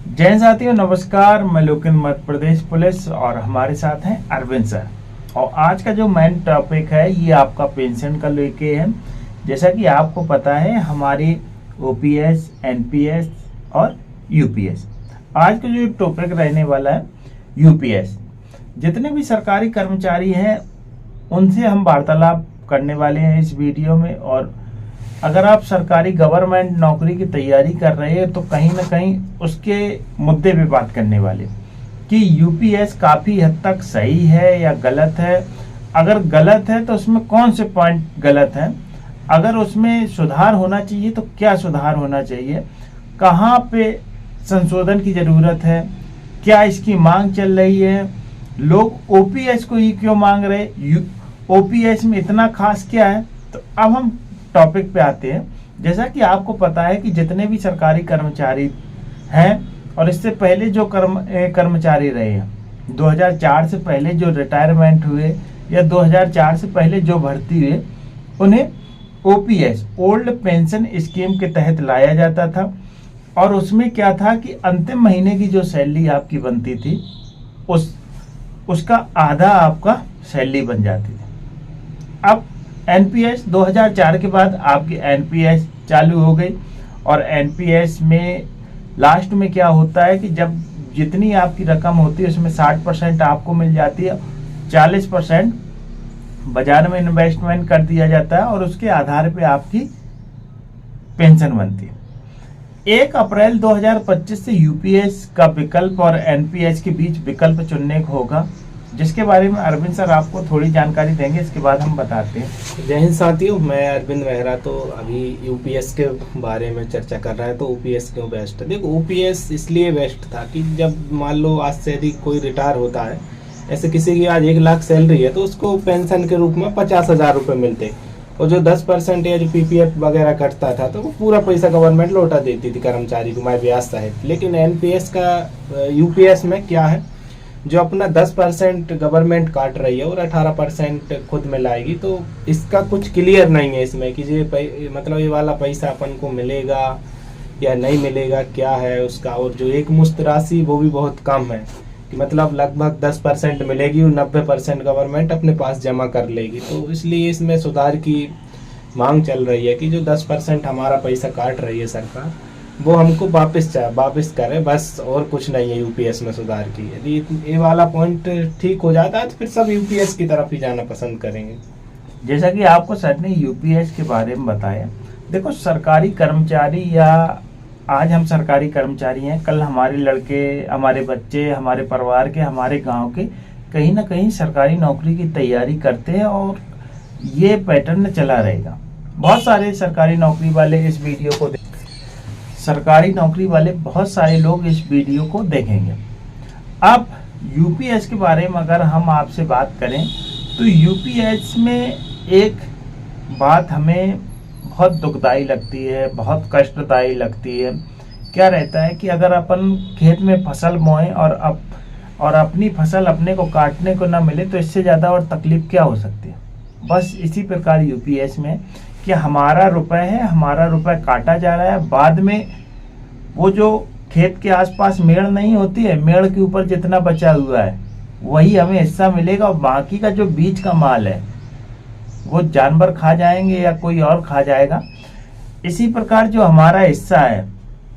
जय हिंद साथियों, नमस्कार। मैं लोकेंद्र, मध्य प्रदेश पुलिस, और हमारे साथ हैं अरविंद सर। और आज का जो मेन टॉपिक है ये आपका पेंशन का लेके है। जैसा कि आपको पता है हमारी ओपीएस, एनपीएस और यूपीएस। आज का जो टॉपिक रहने वाला है यूपीएस। जितने भी सरकारी कर्मचारी हैं उनसे हम वार्तालाप करने वाले हैं इस वीडियो में। और अगर आप सरकारी गवर्नमेंट नौकरी की तैयारी कर रहे हैं तो कहीं ना कहीं उसके मुद्दे पे बात करने वाले कि यूपीएस काफ़ी हद तक सही है या गलत है। अगर गलत है तो उसमें कौन से पॉइंट गलत हैं, अगर उसमें सुधार होना चाहिए तो क्या सुधार होना चाहिए, कहाँ पे संशोधन की ज़रूरत है, क्या इसकी मांग चल रही है, लोग ओपीएस को ही क्यों मांग रहे, ओपीएस में इतना खास क्या है। तो अब हम टॉपिक पे आते हैं। जैसा कि आपको पता है कि जितने भी सरकारी कर्मचारी हैं और इससे पहले जो कर्मचारी रहे हैं, 2004 से पहले जो रिटायरमेंट हुए या 2004 से पहले जो भर्ती हुए, उन्हें ओपीएस, ओल्ड पेंशन स्कीम के तहत लाया जाता था। और उसमें क्या था कि अंतिम महीने की जो सैलरी आपकी बनती थी उसका आधा आपका सैलरी बन जाती थी। अब एनपीएस 2004 के बाद आपकी एनपीएस चालू हो गई। और एनपीएस में लास्ट में क्या होता है कि जब जितनी आपकी रकम होती है उसमें 60% आपको मिल जाती है, 40% बाजार में इन्वेस्टमेंट कर दिया जाता है और उसके आधार पे आपकी पेंशन बनती है। 1 अप्रैल 2025 से यूपीएस का विकल्प और एनपीएस के बीच विकल्प चुनने को होगा, जिसके बारे में अरविंद सर आपको थोड़ी जानकारी देंगे। इसके बाद हम बताते हैं। जय हिंद साथियों, मैं अरविंद मेहरा। तो अभी यूपीएस के बारे में चर्चा कर रहा है। तो ओपीएस क्यों बेस्ट है? देखो, ओपीएस इसलिए बेस्ट था कि जब मान लो आज से यदि कोई रिटायर होता है, ऐसे किसी की आज 1 लाख सैलरी है तो उसको पेंशन के रूप में 50,000 रुपये मिलते, और जो 10% या जो पीपीएफ वगैरह कटता था तो वो पूरा पैसा गवर्नमेंट लौटा देती थी कर्मचारी को, मैं ब्याज सहित। लेकिन एनपीएस का यूपीएस में क्या है, जो अपना 10% गवर्नमेंट काट रही है और 18% खुद में लाएगी, तो इसका कुछ क्लियर नहीं है इसमें कि ये मतलब ये वाला पैसा अपन को मिलेगा या नहीं मिलेगा, क्या है उसका। और जो एक मुश्त राशि वो भी बहुत कम है कि मतलब लगभग 10% मिलेगी और 90% गवर्नमेंट अपने पास जमा कर लेगी। तो इसलिए इसमें सुधार की मांग चल रही है कि जो 10% हमारा पैसा काट रही है सरकार, वो हमको वापस करे, बस और कुछ नहीं है यूपीएस में सुधार की। यदि ये वाला पॉइंट ठीक हो जाता है तो फिर सब यूपीएस की तरफ ही जाना पसंद करेंगे। जैसा कि आपको सर ने यूपीएस के बारे में बताया, देखो सरकारी कर्मचारी, या आज हम सरकारी कर्मचारी हैं, कल हमारे लड़के, हमारे बच्चे, हमारे परिवार के, हमारे गांव के कहीं ना कहीं सरकारी नौकरी की तैयारी करते हैं और ये पैटर्न चला रहेगा। बहुत सारे सरकारी नौकरी वाले इस वीडियो को सरकारी नौकरी वाले बहुत सारे लोग इस वीडियो को देखेंगे। अब यूपीएस के बारे में अगर हम आपसे बात करें तो यूपीएस में एक बात हमें बहुत दुखदाई लगती है, बहुत कष्टदायी लगती है। क्या रहता है कि अगर अपन खेत में फसल बोएं और अपनी फसल अपने को काटने को ना मिले तो इससे ज़्यादा और तकलीफ क्या हो सकती है। बस इसी प्रकार यूपीएस में कि हमारा रुपए है, हमारा रुपए काटा जा रहा है, बाद में वो जो खेत के आसपास मेड़ नहीं होती है, मेड़ के ऊपर जितना बचा हुआ है वही हमें हिस्सा मिलेगा, और बाकी का जो बीच का माल है वो जानवर खा जाएंगे या कोई और खा जाएगा। इसी प्रकार जो हमारा हिस्सा है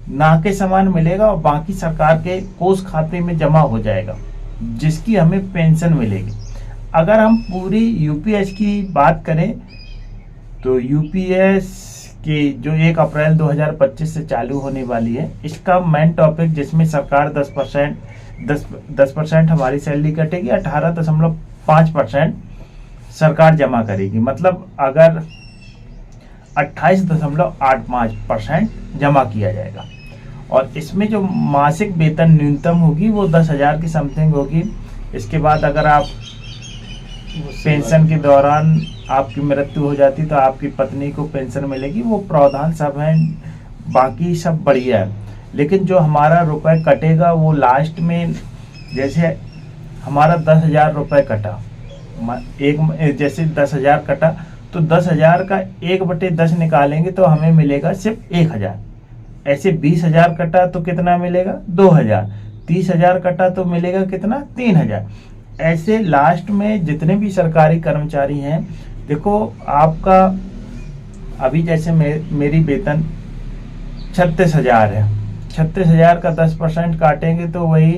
ना के समान मिलेगा और बाकी सरकार के कोष खाते में जमा हो जाएगा, जिसकी हमें पेंशन मिलेगी। अगर हम पूरी यूपीएस की बात करें तो यूपीएस की जो 1 अप्रैल 2025 से चालू होने वाली है, इसका मेन टॉपिक जिसमें सरकार 10% हमारी सैलरी कटेगी, 18.5% सरकार जमा करेगी। मतलब अगर 28.85% जमा किया जाएगा। और इसमें जो मासिक वेतन न्यूनतम होगी वो 10,000 की समथिंग होगी। इसके बाद अगर आप पेंशन के दौरान आपकी मृत्यु हो जाती तो आपकी पत्नी को पेंशन मिलेगी। वो प्रावधान सब हैं, बाकी सब बढ़िया है। लेकिन जो हमारा रुपए कटेगा वो लास्ट में, जैसे हमारा 10,000 रुपये कटा, जैसे 10,000 कटा तो 10,000 का 1/10 निकालेंगे तो हमें मिलेगा सिर्फ 1,000। ऐसे 20,000 कटा तो कितना मिलेगा 2,000, 30,000 कटा तो मिलेगा कितना 3,000। ऐसे लास्ट में जितने भी सरकारी कर्मचारी हैं, देखो आपका अभी जैसे मेरी वेतन 36,000 है, 36,000 का 10% काटेंगे तो वही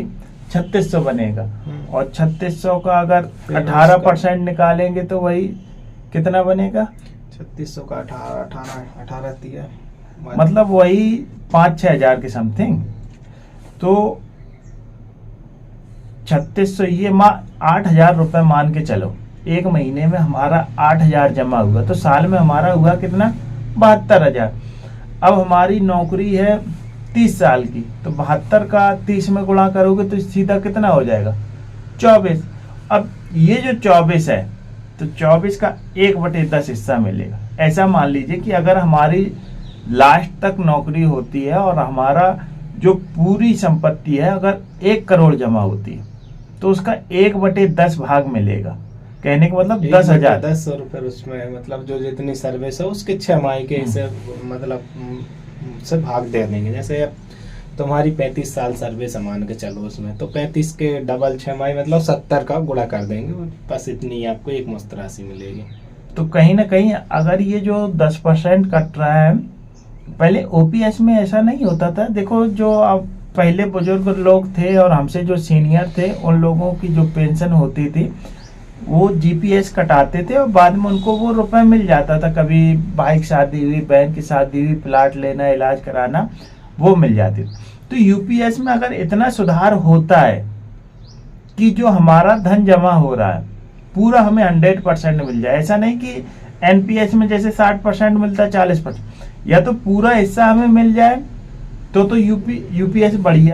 3600 बनेगा, और 3600 का अगर 18% निकालेंगे तो वही कितना बनेगा 3600 का 18 दिया, मतलब वही 5-6 हजार के समथिंग। तो 3600 ये 8,000 रुपए मान के चलो, एक महीने में हमारा 8,000 जमा हुआ, तो साल में हमारा हुआ कितना 72,000। अब हमारी नौकरी है 30 साल की, तो 72 का 30 में गुणा करोगे तो सीधा कितना हो जाएगा 24। अब ये जो 24 है, तो 24 का 1/10 हिस्सा मिलेगा। ऐसा मान लीजिए कि अगर हमारी लास्ट तक नौकरी होती है और हमारा जो पूरी संपत्ति है अगर 1 करोड़ जमा होती है, तो उसका 1/10 भाग मिलेगा। कहने का मतलब 10,000 10 रुपए उसमें, मतलब जो जितनी सर्विस है उसके 6 माह के हिस्से मतलब से भाग दे देंगे। जैसे अब तुम्हारी 35 साल सर्विस मान के चलो उसमें, तो 35 के डबल 6 माह मतलब 70 का गुणा कर देंगे, बस इतनी आपको एक मुश्त राशि मिलेगी। तो कहीं ना कहीं अगर ये जो 10% कट रहा है, पहले ओपीएस में ऐसा नहीं होता था। देखो जो अब पहले बुजुर्ग लोग थे और हमसे जो सीनियर थे, उन लोगों की जो पेंशन होती थी वो जीपीएस कटाते थे और बाद में उनको वो रुपए मिल जाता था। कभी बाइक शादी हुई, बहन की शादी हुई, प्लाट लेना, इलाज कराना, वो मिल जाती थी। तो यूपीएस में अगर इतना सुधार होता है कि जो हमारा धन जमा हो रहा है पूरा हमें 100% मिल जाए, ऐसा नहीं कि एनपीएस में जैसे 60% मिलता है 40%, या तो पूरा हिस्सा हमें मिल जाए तो यूपीएस बढ़िया।